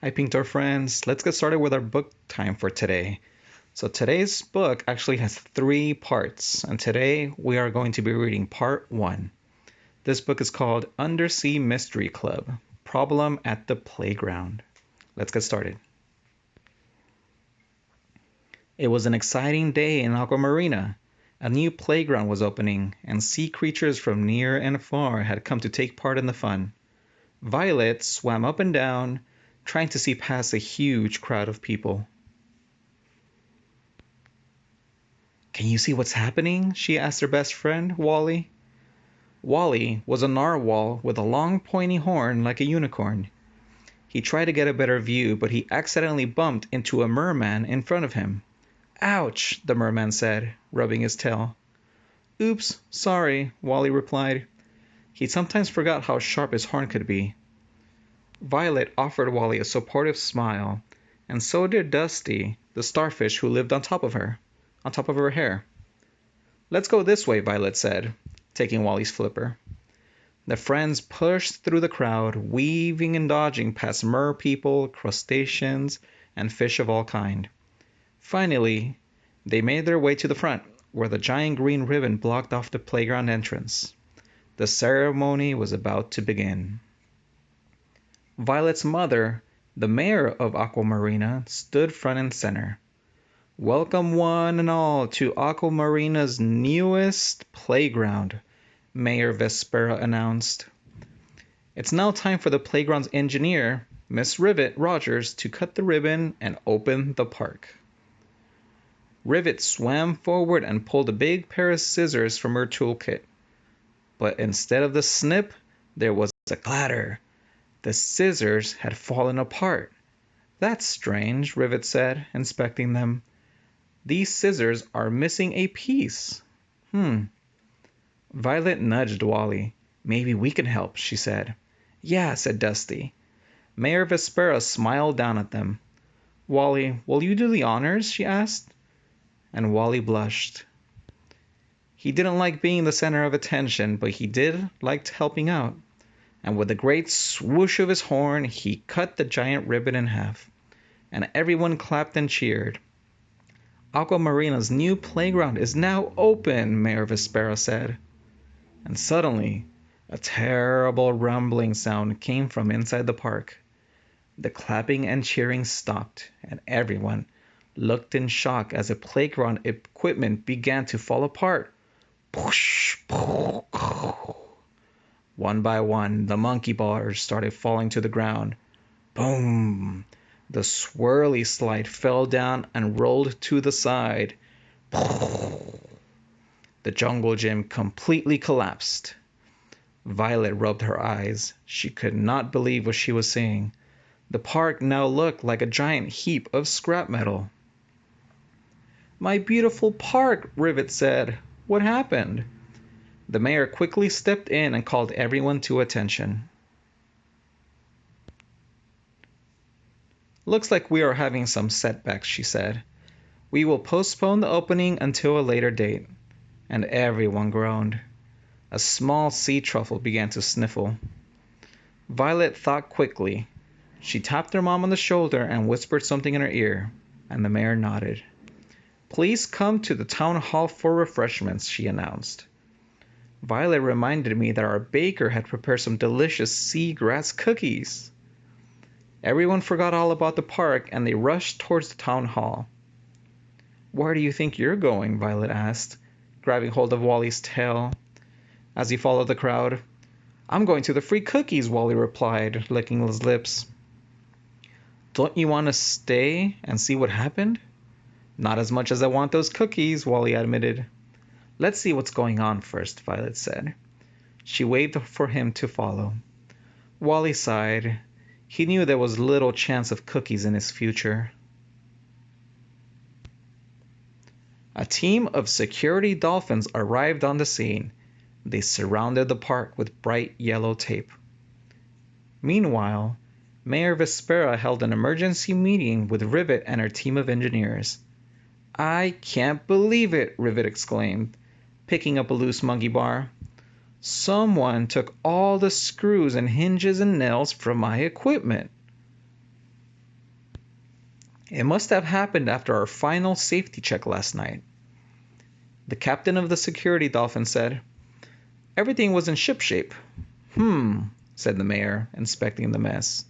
Hi, Pintor friends. Let's get started with our book time for today. So, today's book actually has three parts, and today we are going to be reading part one. This book is called Undersea Mystery Club Problem at the Playground. Let's get started. It was an exciting day in Aquamarina. A new playground was opening, and sea creatures from near and far had come to take part in the fun. Violet swam up and down, trying to see past a huge crowd of people. "Can you see what's happening?" she asked her best friend, Wally. Wally was a narwhal with a long pointy horn like a unicorn. He tried to get a better view, but he accidentally bumped into a merman in front of him. "Ouch," the merman said, rubbing his tail. "Oops, sorry," Wally replied. He sometimes forgot how sharp his horn could be. Violet offered Wally a supportive smile, and so did Dusty, the starfish who lived on top of her hair. "Let's go this way," Violet said, taking Wally's flipper. The friends pushed through the crowd, weaving and dodging past mer people, crustaceans, and fish of all kind. Finally, they made their way to the front, where the giant green ribbon blocked off the playground entrance. The ceremony was about to begin. Violet's mother, the mayor of Aquamarina, stood front and center. "Welcome one and all to Aquamarina's newest playground," Mayor Vespera announced. "It's now time for the playground's engineer, Miss Rivet Rogers, to cut the ribbon and open the park." Rivet swam forward and pulled a big pair of scissors from her toolkit. But instead of the snip, there was a clatter. The scissors had fallen apart. "That's strange," Rivet said, inspecting them. "These scissors are missing a piece." Violet nudged Wally. "Maybe we can help," she said. "Yeah," said Dusty. Mayor Vespera smiled down at them. "Wally, will you do the honors?" she asked. And Wally blushed. He didn't like being the center of attention, but he did like helping out. And with a great swoosh of his horn, he cut the giant ribbon in half. And everyone clapped and cheered. "Aquamarina's new playground is now open," Mayor Vespera said. And suddenly, a terrible rumbling sound came from inside the park. The clapping and cheering stopped, and everyone looked in shock as the playground equipment began to fall apart. One by one, the monkey bars started falling to the ground. Boom! The swirly slide fell down and rolled to the side. The jungle gym completely collapsed. Violet rubbed her eyes. She could not believe what she was seeing. The park now looked like a giant heap of scrap metal. "My beautiful park," Rivet said. "What happened?" The mayor quickly stepped in and called everyone to attention. "Looks like we are having some setbacks," she said. "We will postpone the opening until a later date." And everyone groaned. A small sea truffle began to sniffle. Violet thought quickly. She tapped her mom on the shoulder and whispered something in her ear, and the mayor nodded. "Please come to the town hall for refreshments," she announced. Violet reminded me that our baker had prepared some delicious seagrass cookies. Everyone forgot all about the park and they rushed towards the town hall. "Where do you think you're going?" Violet asked, grabbing hold of Wally's tail as he followed the crowd. "I'm going to the free cookies," Wally replied, licking his lips. "Don't you want to stay and see what happened?" "Not as much as I want those cookies," Wally admitted. "Let's see what's going on first," Violet said. She waved for him to follow. Wally sighed. He knew there was little chance of cookies in his future. A team of security dolphins arrived on the scene. They surrounded the park with bright yellow tape. Meanwhile, Mayor Vespera held an emergency meeting with Rivet and her team of engineers. "I can't believe it," Rivet exclaimed, picking up a loose monkey bar. "Someone took all the screws and hinges and nails from my equipment." It must have happened after our final safety check last night. The captain of the security dolphin said, "Everything was in shipshape." Said the mayor, inspecting the mess.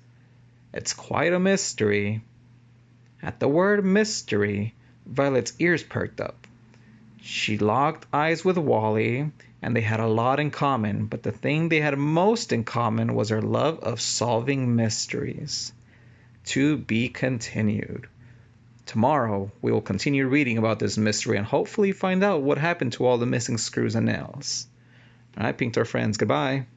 "It's quite a mystery." At the word mystery, Violet's ears perked up. She locked eyes with Wally, and they had a lot in common, but the thing they had most in common was their love of solving mysteries. To be continued. Tomorrow, we will continue reading about this mystery and hopefully find out what happened to all the missing screws and nails. All right, Pinktor friends, goodbye.